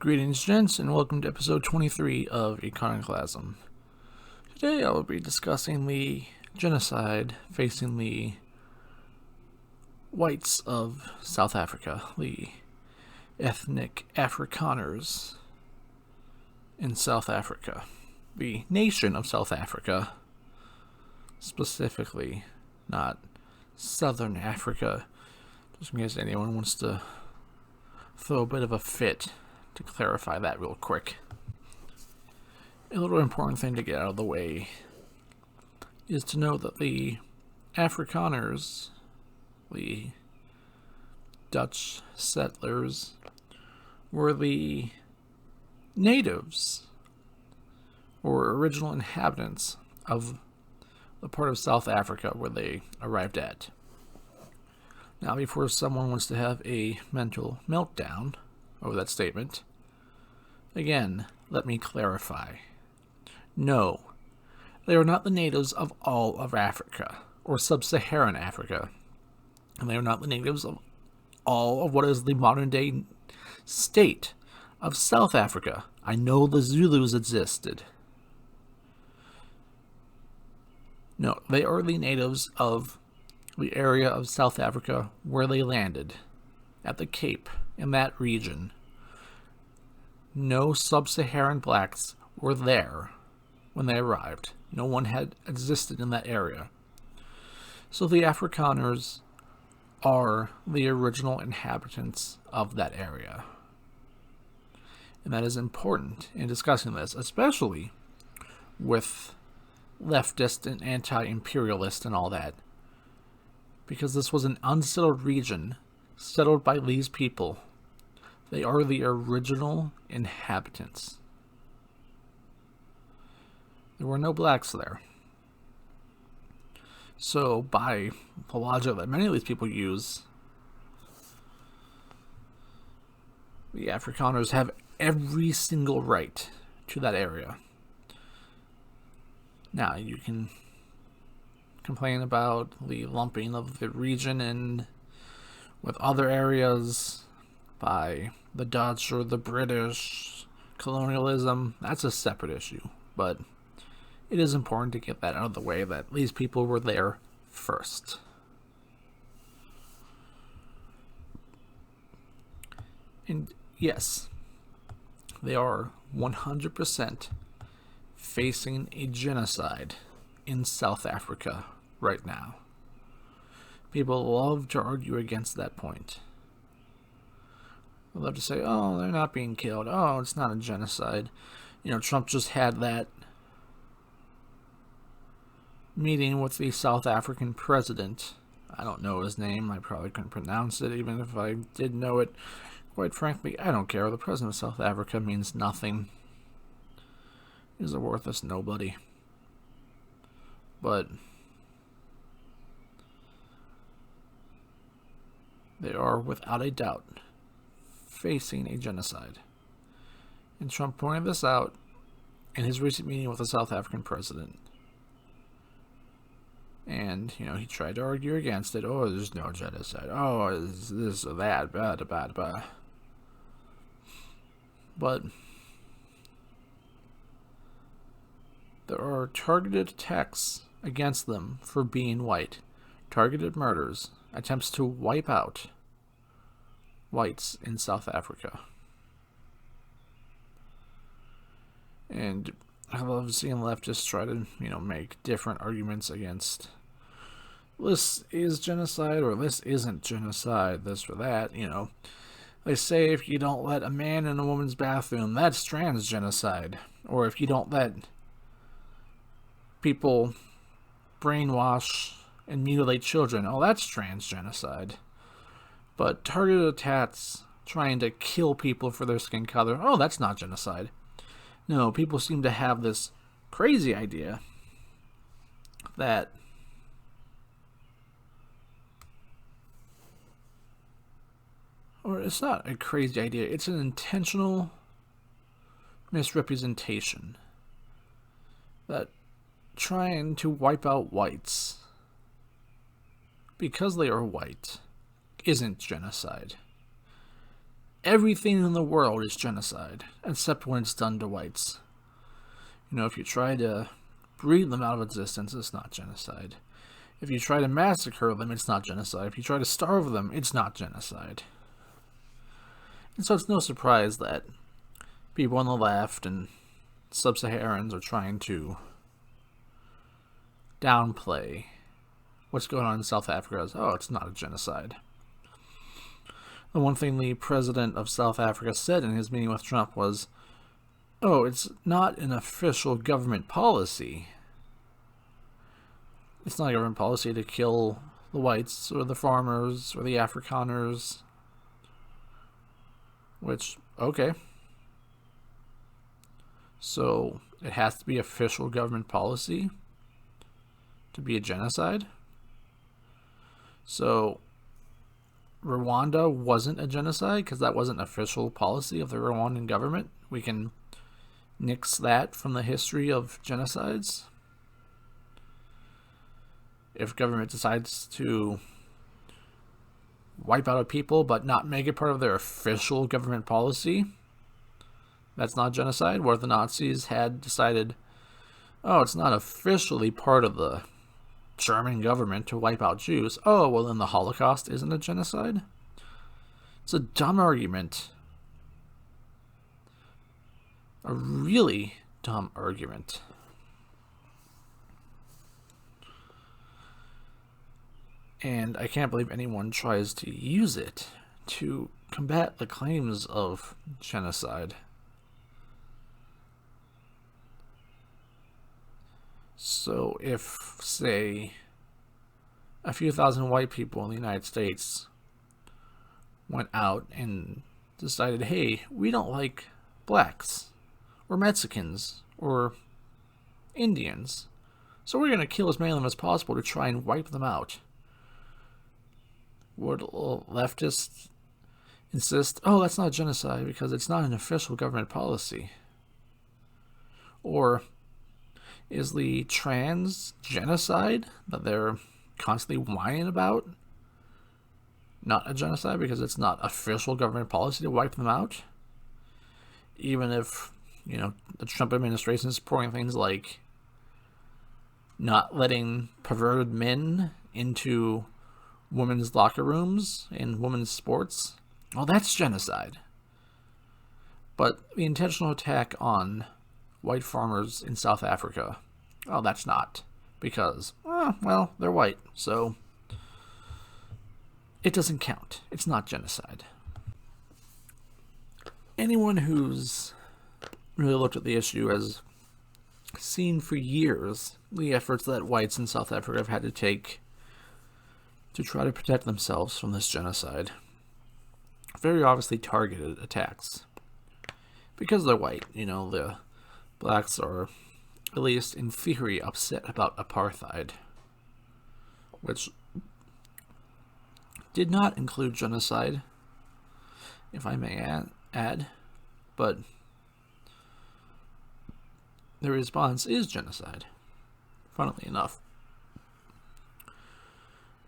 Greetings, gents, and welcome to episode 23 of Econoclasm. Today I will be discussing the genocide facing the whites of South Africa, the ethnic Afrikaners in South Africa. The nation of South Africa, specifically, not Southern Africa, just in case anyone wants to throw a bit of a fit. To clarify that real quick, a little important thing to get out of the way is to know that the Afrikaners, the Dutch settlers, were the natives or original inhabitants of the part of South Africa where they arrived at. Now, before someone wants to have a mental meltdown over that statement, again, let me clarify. No, they are not the natives of all of Africa, or sub-Saharan Africa, and they are not the natives of all of what is the modern-day state of South Africa. I know the Zulus existed. No, they are the natives of the area of South Africa where they landed, at the Cape, in that region. No sub-Saharan blacks were there when they arrived. No one had existed in that area. So the Afrikaners are the original inhabitants of that area. And that is important in discussing this, especially with leftist and anti-imperialist and all that. Because this was an unsettled region settled by these people. They are the original inhabitants. There were no blacks there. So, by the logic that many of these people use, the Afrikaners have every single right to that area. Now, you can complain about the lumping of the region in with other areas by the Dutch or the British, colonialism. That's a separate issue, but it is important to get that out of the way that these people were there first. And yes, they are 100% facing a genocide in South Africa right now. People love to argue against that point. They love to say, oh, they're not being killed. Oh, it's not a genocide. You know, Trump just had that meeting with the South African president. I don't know his name. I probably couldn't pronounce it, even if I did know it. Quite frankly, I don't care. The president of South Africa means nothing. He's a worthless nobody. But they are, without a doubt, facing a genocide. And Trump pointed this out in his recent meeting with the South African president. And, you know, he tried to argue against it. Oh, there's no genocide. Oh, it's this or that. Blah, blah, blah. But there are targeted attacks against them for being white. Targeted murders. Attempts to wipe out whites in South Africa. And I love seeing leftists try to, make different arguments against this is genocide or this isn't genocide, this or that, They say if you don't let a man in a woman's bathroom, that's trans genocide. Or if you don't let people brainwash and mutilate children, oh, that's trans genocide. But targeted attacks trying to kill people for their skin color, oh, that's not genocide. No, people seem to have this crazy idea that or it's not a crazy idea, it's an intentional misrepresentation that trying to wipe out whites because they are white isn't genocide. everything in the world is genocide, except when it's done to whites. If you try to breed them out of existence, it's not genocide. If you try to massacre them, it's not genocide. If you try to starve them, it's not genocide. And so it's no surprise that people on the left and sub-Saharans are trying to downplay what's going on in South Africa as, oh, it's not a genocide. The one thing the president of South Africa said in his meeting with Trump was, oh, it's not an official government policy. It's not a government policy to kill the whites or the farmers or the Afrikaners. Which, okay. So, it has to be official government policy to be a genocide? So, Rwanda wasn't a genocide because that wasn't official policy of the Rwandan government? We can nix that from the history of genocides? If government decides to wipe out a people but not make it part of their official government policy, that's not genocide. Where the Nazis had decided, oh, it's not officially part of the German government to wipe out Jews. Oh, well then the Holocaust isn't a genocide? It's a dumb argument. A really dumb argument. And I can't believe anyone tries to use it to combat the claims of genocide. So if, say, a few thousand white people in the United States went out and decided, hey, we don't like blacks, or Mexicans, or Indians, so we're going to kill as many of them as possible to try and wipe them out. Would leftists insist, oh, that's not genocide because it's not an official government policy? Or is the trans genocide that they're constantly whining about not a genocide because it's not official government policy to wipe them out? Even if, the Trump administration is supporting things like not letting perverted men into women's locker rooms in women's sports, well, that's genocide. But the intentional attack on white farmers in South Africa, oh, that's not. Because, well, they're white, so it doesn't count. It's not genocide. Anyone who's really looked at the issue has seen for years the efforts that whites in South Africa have had to take to try to protect themselves from this genocide. Very obviously targeted attacks. Because they're white, the blacks are at least in theory upset about apartheid, which did not include genocide, if I may add, but the response is genocide, funnily enough.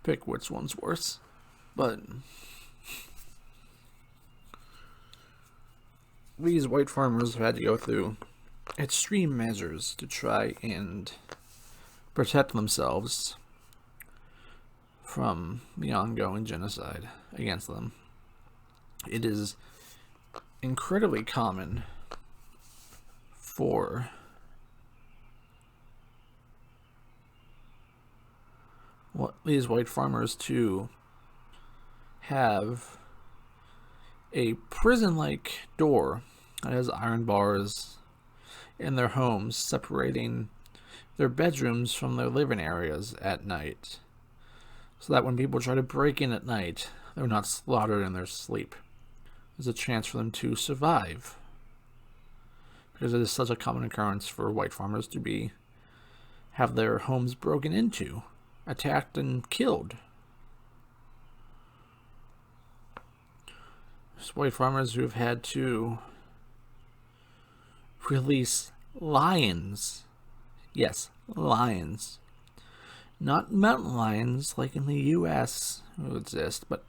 Pick which one's worse, but these white farmers have had to go through extreme measures to try and protect themselves from the ongoing genocide against them. It is incredibly common for these white farmers to have a prison-like door that has iron bars in their homes separating their bedrooms from their living areas at night, so that when people try to break in at night, they're not slaughtered in their sleep. There's a chance for them to survive, because it is such a common occurrence for white farmers to have their homes broken into, attacked, and killed. There's white farmers who have had to release lions. Yes, lions. Not mountain lions like in the U.S. who exist, but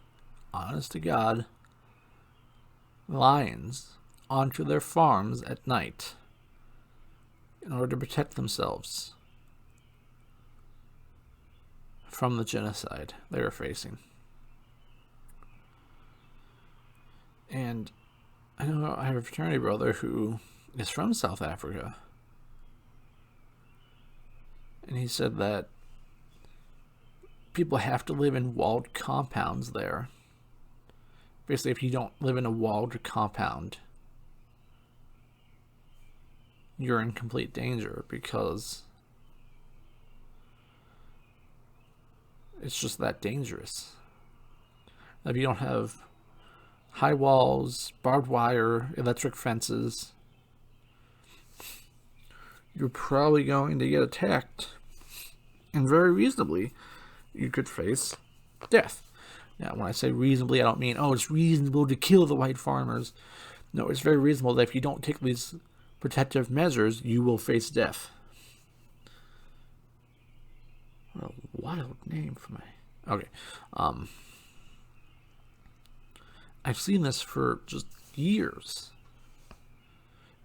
honest to God, lions onto their farms at night in order to protect themselves from the genocide they were facing. And I know I have a fraternity brother who is from South Africa. And he said that people have to live in walled compounds there. Basically, if you don't live in a walled compound, you're in complete danger because it's just that dangerous. If you don't have high walls, barbed wire, electric fences, you're probably going to get attacked. And very reasonably, you could face death. Now, when I say reasonably, I don't mean, oh, it's reasonable to kill the white farmers. No, it's very reasonable that if you don't take these protective measures, you will face death. What a wild name for my... Okay. I've seen this for just years.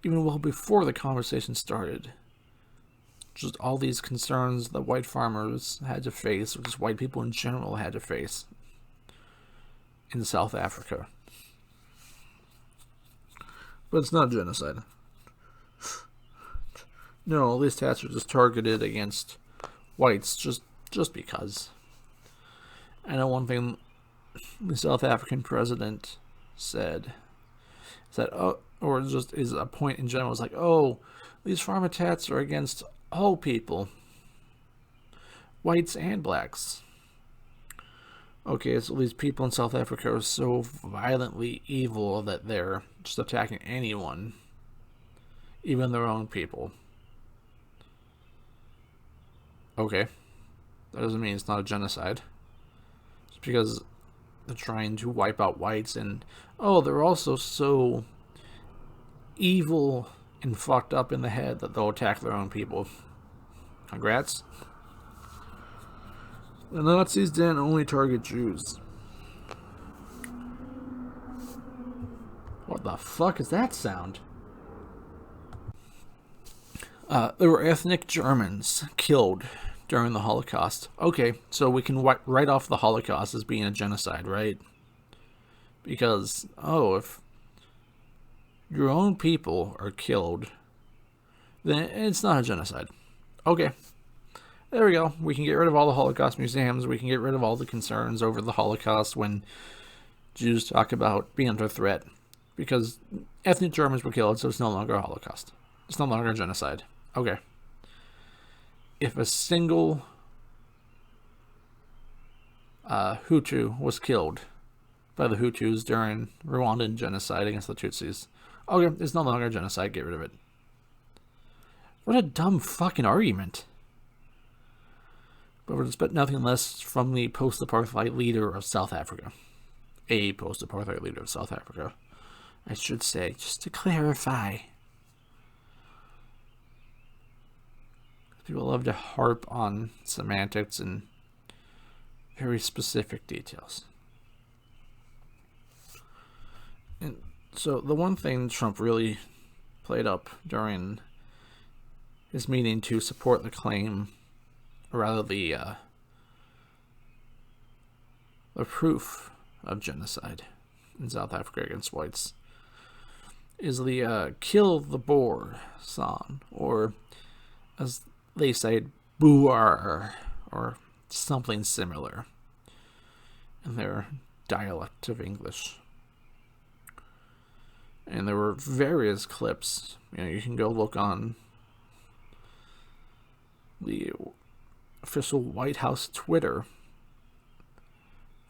Even well before the conversation started. Just all these concerns that white farmers had to face, or just white people in general had to face in South Africa. But it's not genocide. No, these attacks are just targeted against whites just because. I know one thing the South African president said is that, or just is a point in general, is like, oh, these farm attacks are against all people, whites and blacks. Okay, so these people in South Africa are so violently evil that they're just attacking anyone, even their own people. Okay, that doesn't mean it's not a genocide. Just because they're trying to wipe out whites, and oh, they're also so evil and fucked up in the head that they'll attack their own people. Congrats. The Nazis didn't only target Jews. What the fuck is that sound? There were ethnic Germans killed during the Holocaust. Okay, so we can write off the Holocaust as being a genocide, right? Because, oh, if your own people are killed, then it's not a genocide. Okay. There we go. We can get rid of all the Holocaust museums. We can get rid of all the concerns over the Holocaust when Jews talk about being under threat. Because ethnic Germans were killed, so it's no longer a Holocaust. It's no longer a genocide. Okay. If a single Hutu was killed by the Hutus during Rwandan genocide against the Tutsis, okay, it's no longer a genocide. Get rid of it. What a dumb fucking argument. But we're expect nothing less from the post-apartheid leader of South Africa. A post-apartheid leader of South Africa, I should say, just to clarify. People love to harp on semantics and very specific details. And so the one thing Trump really played up during his meeting to support the claim, or rather the proof of genocide in South Africa against whites, is the Kill the Boer song, or as they say, Boer, or something similar in their dialect of English. And there were various clips. You know, you can go look on the official White House Twitter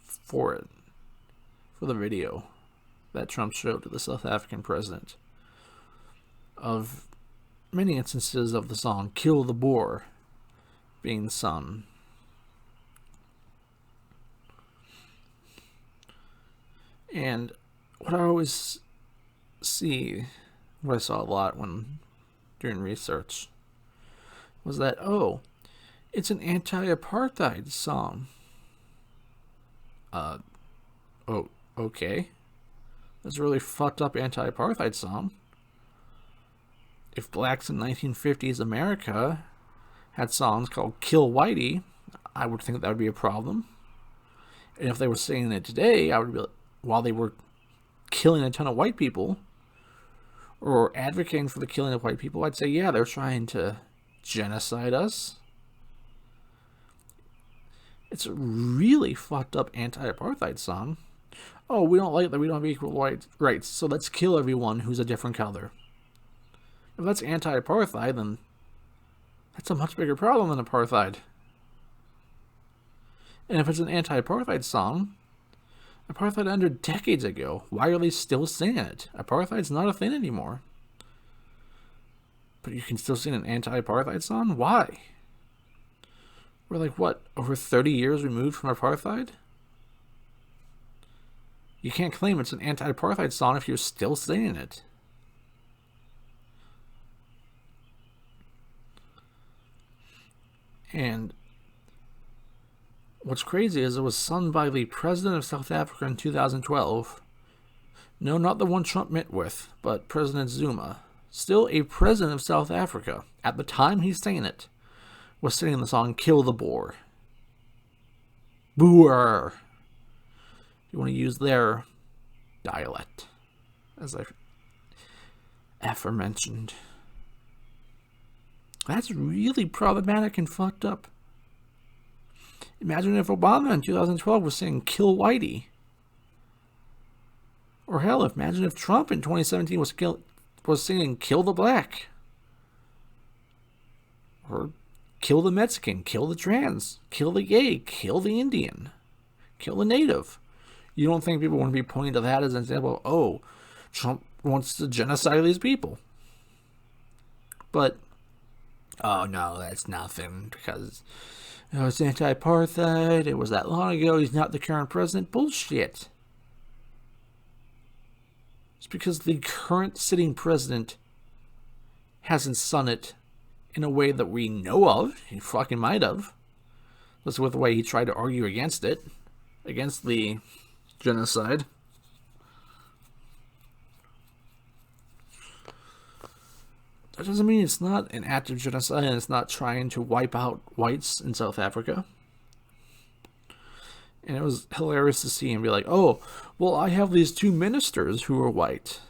for the video that Trump showed to the South African president of many instances of the song Kill the Boer being sung. And what I always see, what I saw a lot when doing research, was that, oh, it's an anti-apartheid song. Oh, okay. That's a really fucked up anti-apartheid song. If blacks in 1950s America had songs called Kill Whitey, I would think that would be a problem. And if they were singing it today, I would be, while they were killing a ton of white people or advocating for the killing of white people, I'd say, yeah, they're trying to genocide us. It's a really fucked up anti-apartheid song. Oh, we don't like that we don't have equal rights, so let's kill everyone who's a different color. If that's anti-apartheid, then that's a much bigger problem than apartheid. And if it's an anti-apartheid song, apartheid ended decades ago. Why are they still singing it? Apartheid's not a thing anymore. But you can still sing an anti-apartheid song? Why? We're like, what, over 30 years removed from apartheid? You can't claim it's an anti-apartheid song if you're still singing it. And what's crazy is it was sung by the president of South Africa in 2012. No, not the one Trump met with, but President Zuma. Still a president of South Africa. At the time he's saying it, was singing the song Kill the Boer. Boer. You want to use their dialect, as I aforementioned. That's really problematic and fucked up. Imagine if Obama in 2012 was saying Kill Whitey. Or hell, imagine if Trump in 2017 was singing Kill the Black. Or kill the Mexican, kill the trans, kill the gay, kill the Indian, kill the native. You don't think people want to be pointing to that as an example? Oh, Trump wants to genocide these people. But, oh no, that's nothing because it's anti-apartheid. It was that long ago. He's not the current president. Bullshit. It's because the current sitting president hasn't sung it in a way that we know of. He fucking might have. That's with the way he tried to argue against it. Against the genocide. That doesn't mean it's not an act of genocide and it's not trying to wipe out whites in South Africa. And it was hilarious to see him be like, oh, well, I have these two ministers who are white.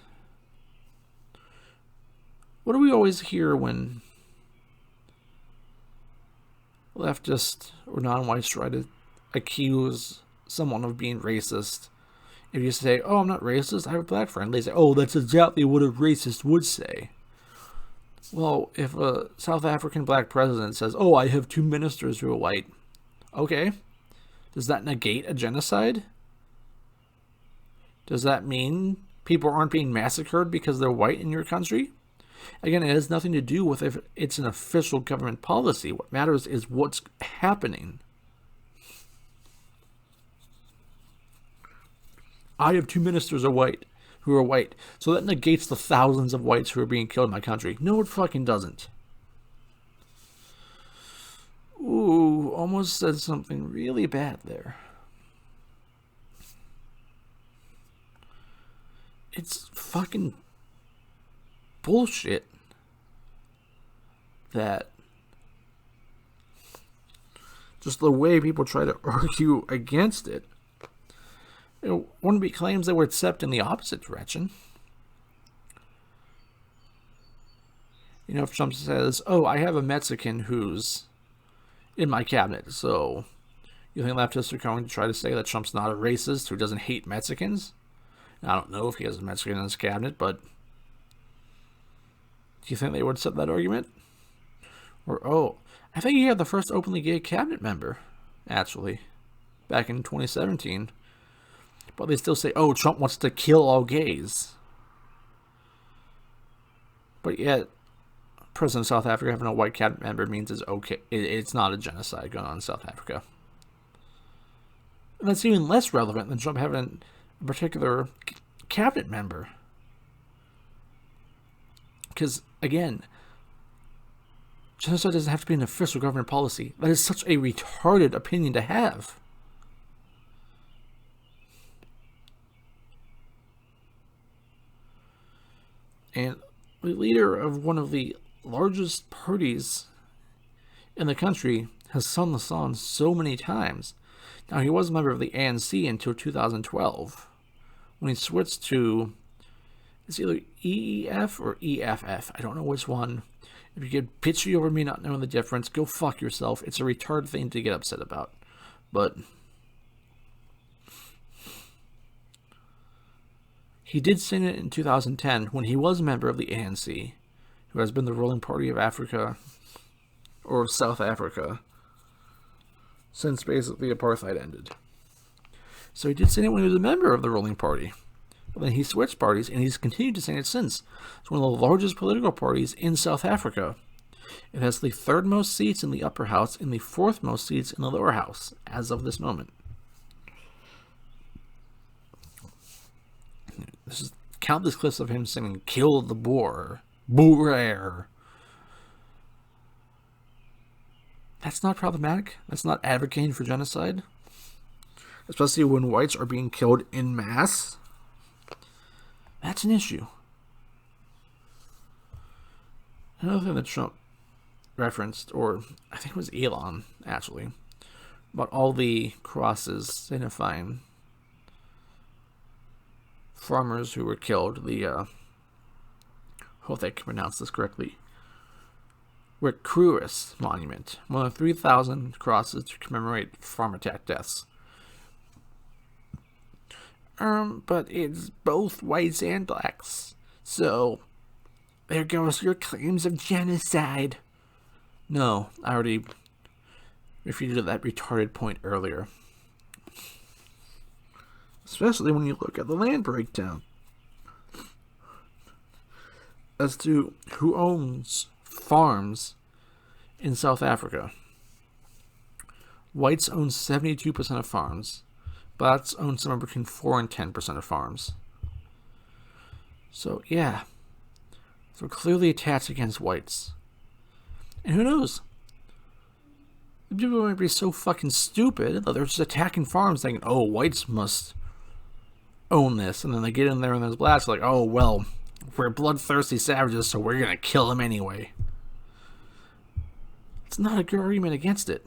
What do we always hear when leftists or non-whites try to accuse someone of being racist? If you say, oh, I'm not racist, I have a black friend, they say, oh, that's exactly what a racist would say. Well, if a South African black president says, oh, I have two ministers who are white, okay, does that negate a genocide? Does that mean people aren't being massacred because they're white in your country? Again, it has nothing to do with if it's an official government policy. What matters is what's happening. I have two ministers who are white, so that negates the thousands of whites who are being killed in my country. No, it fucking doesn't. Ooh, almost said something really bad there. It's fucking bullshit that just the way people try to argue against it, it wouldn't be claims that were accepted in the opposite direction. You know, if Trump says, oh, I have a Mexican who's in my cabinet, so you think leftists are going to try to say that Trump's not a racist who doesn't hate Mexicans? I don't know if he has a Mexican in his cabinet, but do you think they would accept that argument? Or, oh, I think he had the first openly gay cabinet member, actually, back in 2017. But they still say, oh, Trump wants to kill all gays. But yet, President of South Africa having a white cabinet member means it's okay. It's not a genocide going on in South Africa. And that's even less relevant than Trump having a particular cabinet member. Because, again, genocide doesn't have to be an official government policy. That is such a retarded opinion to have. And the leader of one of the largest parties in the country has sung the song so many times. Now, he was a member of the ANC until 2012, when he switched to, it's either EEF or EFF. I don't know which one. If you get pitchy over me not knowing the difference, go fuck yourself. It's a retarded thing to get upset about. But he did sing it in 2010 when he was a member of the ANC, who has been the ruling party of Africa, or South Africa, since basically apartheid ended. So he did sing it when he was a member of the ruling party. But then he switched parties, and he's continued to sing it since. It's one of the largest political parties in South Africa. It has the third most seats in the upper house and the fourth most seats in the lower house, as of this moment. This is countless clips of him singing "Kill the Boer," "Boer." That's not problematic. That's not advocating for genocide. Especially when whites are being killed en masse. That's an issue. Another thing that Trump referenced, or I think it was Elon, actually, about all the crosses signifying farmers who were killed. The, hope I can pronounce this correctly, Rick Cruis Monument, more than 3,000 crosses to commemorate farm attack deaths. But it's both whites and blacks, so there goes your claims of genocide. No, I already refuted that retarded point earlier. Especially when you look at the land breakdown as to who owns farms in South Africa. Whites own 72% of farms. Blacks own somewhere between 4 and 10% of farms. So, yeah. So clearly attacks against whites. And who knows? The people might be so fucking stupid that they're just attacking farms thinking, oh, whites must own this. And then they get in there and there's blacks like, oh, well, we're bloodthirsty savages, so we're going to kill them anyway. It's not a good argument against it.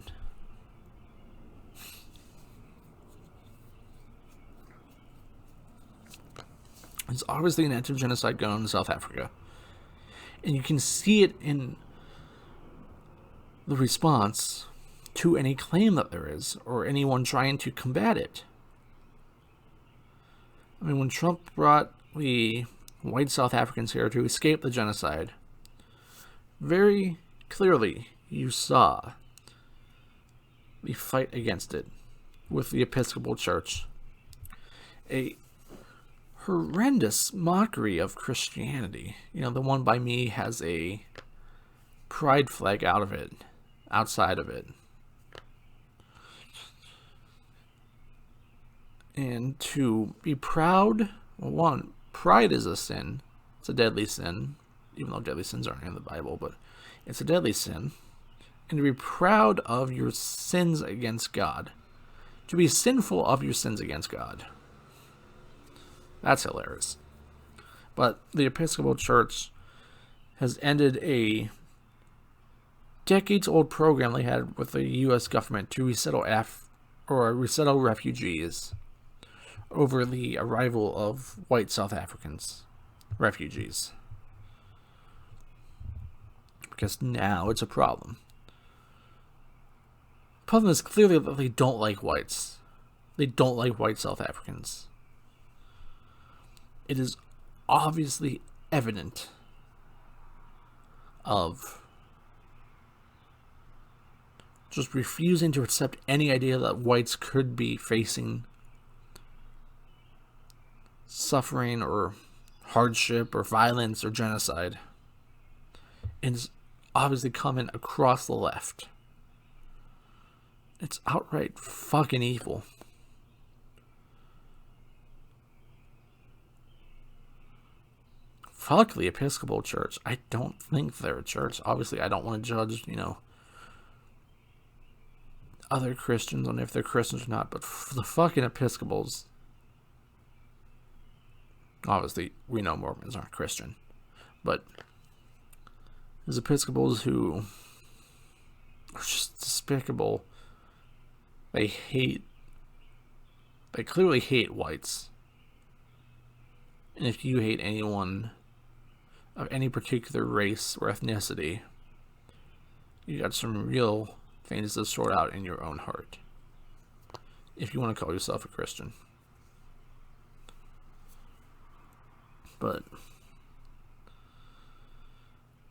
There's obviously an active genocide going on in South Africa. And you can see it in the response to any claim that there is, or anyone trying to combat it. I mean, when Trump brought the white South Africans here to escape the genocide, very clearly you saw the fight against it with the Episcopal Church. A horrendous mockery of Christianity. You know, the one by me has a pride flag outside of it. And to be proud, well, one, pride is a sin. It's a deadly sin, even though deadly sins aren't in the Bible, but it's a deadly sin. And to be proud of your sins against God. To be sinful of your sins against God. That's hilarious. But the Episcopal Church has ended a decades-old program they had with the U.S. government to resettle refugees over the arrival of white South Africans, refugees. Because now it's a problem. The problem is clearly that they don't like whites. They don't like white South Africans. It is obviously evident of just refusing to accept any idea that whites could be facing suffering or hardship or violence or genocide. It's obviously coming across the left. It's outright fucking evil. Fuck the Episcopal Church. I don't think they're a church. Obviously, I don't want to judge, other Christians on if they're Christians or not, but the fucking Episcopals. Obviously, we know Mormons aren't Christian. But there's Episcopals who are just despicable. They clearly hate whites. And if you hate anyone of any particular race or ethnicity, you got some real things to sort out in your own heart. If you want to call yourself a Christian. But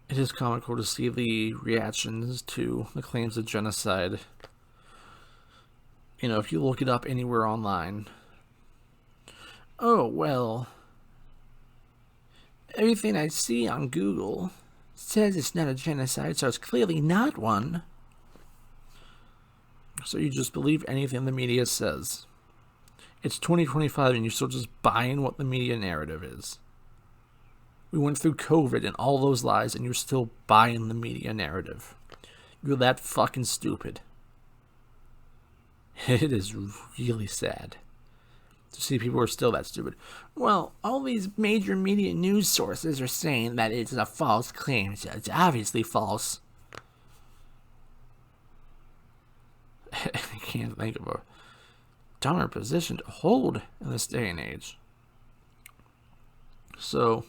it is comical to see the reactions to the claims of genocide. You know, if you look it up anywhere online, oh, well, everything I see on Google says it's not a genocide, so it's clearly not one. So you just believe anything the media says. It's 2025 and you're still just buying what the media narrative is. We went through COVID and all those lies and you're still buying the media narrative. You're that fucking stupid. It is really sad to see people who are still that stupid. Well, all these major media news sources are saying that it's a false claim. So it's obviously false. I can't think of a dumber position to hold in this day and age. So,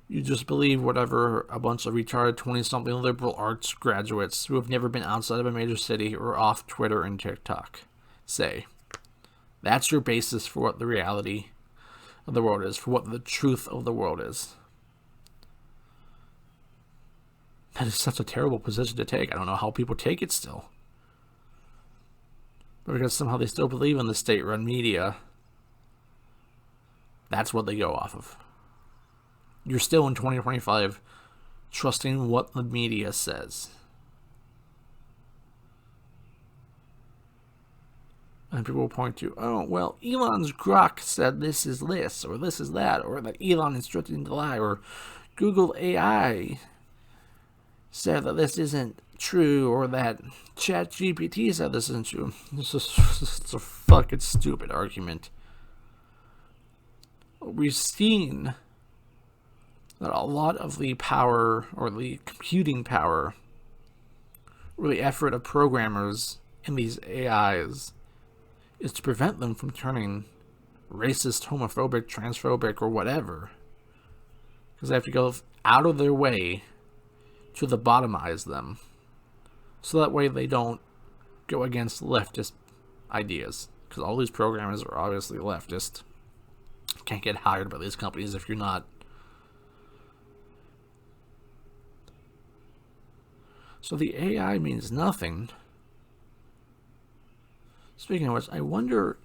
you just believe whatever a bunch of retarded 20-something liberal arts graduates who have never been outside of a major city or off Twitter and TikTok say. That's your basis for what the reality of the world is, for what the truth of the world is. That is such a terrible position to take. I don't know how people take it still. But because somehow they still believe in the state-run media, that's what they go off of. You're still in 2025 trusting what the media says. And people will point to, oh, well, Elon's Grok said this is this, or this is that, or that Elon instructed him to lie, or Google AI said that this isn't true, or that ChatGPT said this isn't true. It's a fucking stupid argument. We've seen that a lot of the power, or the computing power, or the effort of programmers in these AIs is to prevent them from turning racist, homophobic, transphobic, or whatever. Because they have to go out of their way to lobotomize them. So that way they don't go against leftist ideas. Because all these programmers are obviously leftist. Can't get hired by these companies if you're not. So the AI means nothing. Speaking of which, I wonder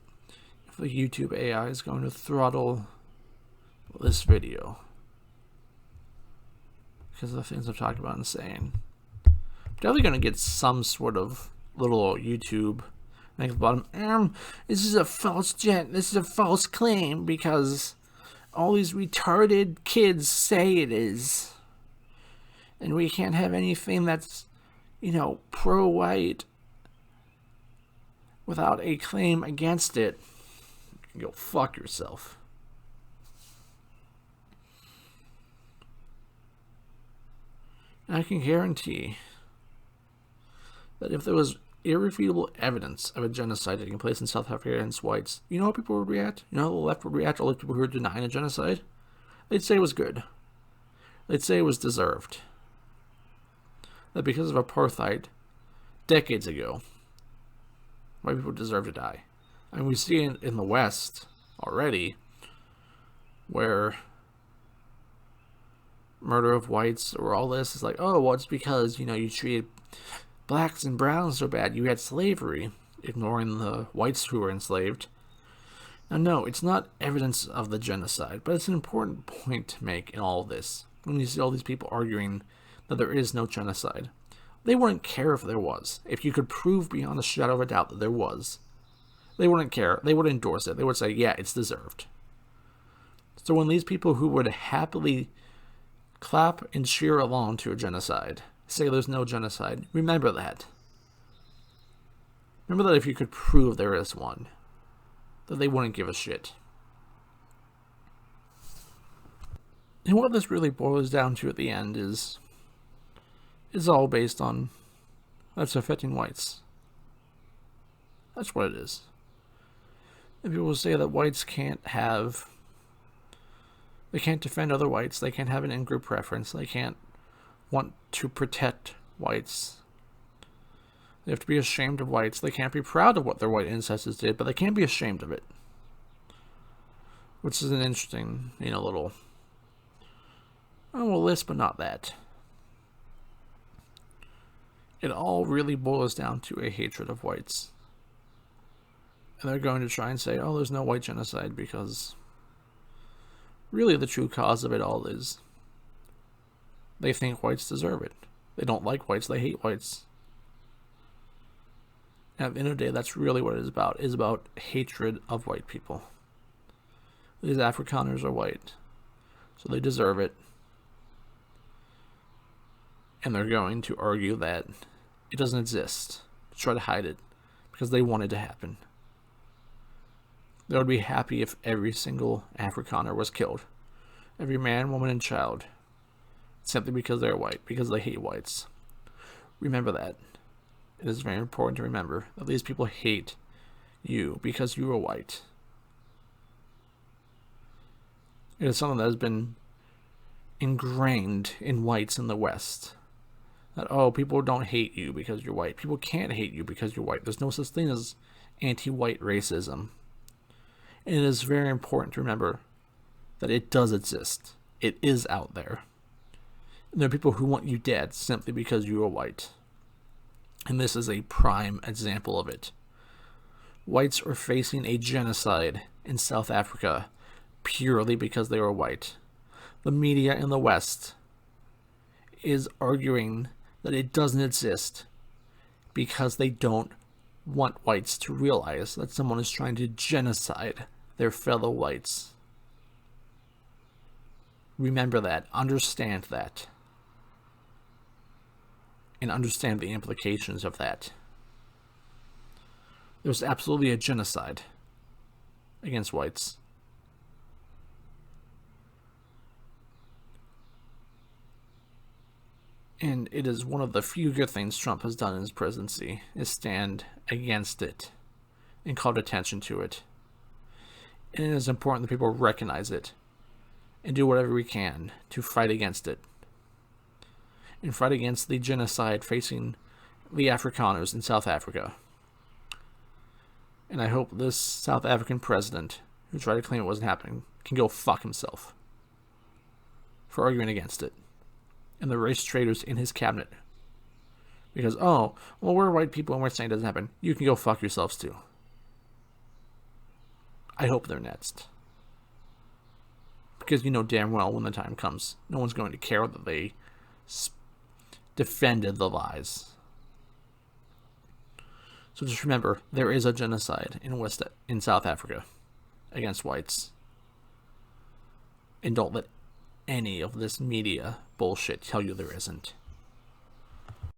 if the YouTube AI is going to throttle this video. Because of the things I've talked about and saying. I'm definitely going to get some sort of little YouTube link at the bottom. This is a false this is a false claim because all these retarded kids say it is. And we can't have anything that's, you know, pro-white without a claim against it. Go fuck yourself. And I can guarantee that if there was irrefutable evidence of a genocide taking place in South Africa against whites, you know how people would react? You know how the left would react to all the people who are denying a genocide? They'd say it was good. They'd say it was deserved. That because of apartheid, decades ago, white people deserve to die. I mean, we see it in the West already, where murder of whites or all this is like, oh, well, it's because, you know, you treated blacks and browns so bad. You had slavery, ignoring the whites who were enslaved. Now, no, it's not evidence of the genocide, but it's an important point to make in all of this. When you see all these people arguing that there is no genocide, they wouldn't care if there was. If you could prove beyond a shadow of a doubt that there was, they wouldn't care. They would endorse it. They would say, yeah, it's deserved. So when these people who would happily clap and cheer along to a genocide say there's no genocide, remember that. Remember that if you could prove there is one, that they wouldn't give a shit. And what this really boils down to at the end is all based on that's affecting whites. That's what it is. And people say that whites can't defend other whites, they can't have an in-group preference, they can't want to protect whites. They have to be ashamed of whites. They can't be proud of what their white ancestors did, but they can't be ashamed of it. Which is an interesting, little this, but not that. It all really boils down to a hatred of whites. And they're going to try and say, there's no white genocide, because really the true cause of it all is they think whites deserve it. They don't like whites, they hate whites. And at the end of the day, that's really what it is about. It is about hatred of white people. These Afrikaners are white, so they deserve it. And they're going to argue that it doesn't exist, to try to hide it, because they want it to happen. They would be happy if every single Afrikaner was killed. Every man, woman, and child. Simply because they're white, because they hate whites. Remember that. It is very important to remember that these people hate you because you are white. It is something that has been ingrained in whites in the West. That, people don't hate you because you're white. People can't hate you because you're white. There's no such thing as anti-white racism. And it is very important to remember that it does exist. It is out there. And there are people who want you dead simply because you are white. And this is a prime example of it. Whites are facing a genocide in South Africa purely because they are white. The media in the West is arguing that it doesn't exist because they don't want whites to realize that someone is trying to genocide their fellow whites. Remember that. Understand that. And understand the implications of that. There's absolutely a genocide against whites. And it is one of the few good things Trump has done in his presidency, is stand against it and call attention to it. And it is important that people recognize it and do whatever we can to fight against it. And fight against the genocide facing the Afrikaners in South Africa. And I hope this South African president, who tried to claim it wasn't happening, can go fuck himself for arguing against it. And the race traitors in his cabinet. Because, we're white people and we're saying it doesn't happen. You can go fuck yourselves too. I hope they're next. Because you know damn well when the time comes, no one's going to care that they defended the lies. So just remember, there is a genocide in South Africa against whites. And don't let any of this media bullshit tell you there isn't.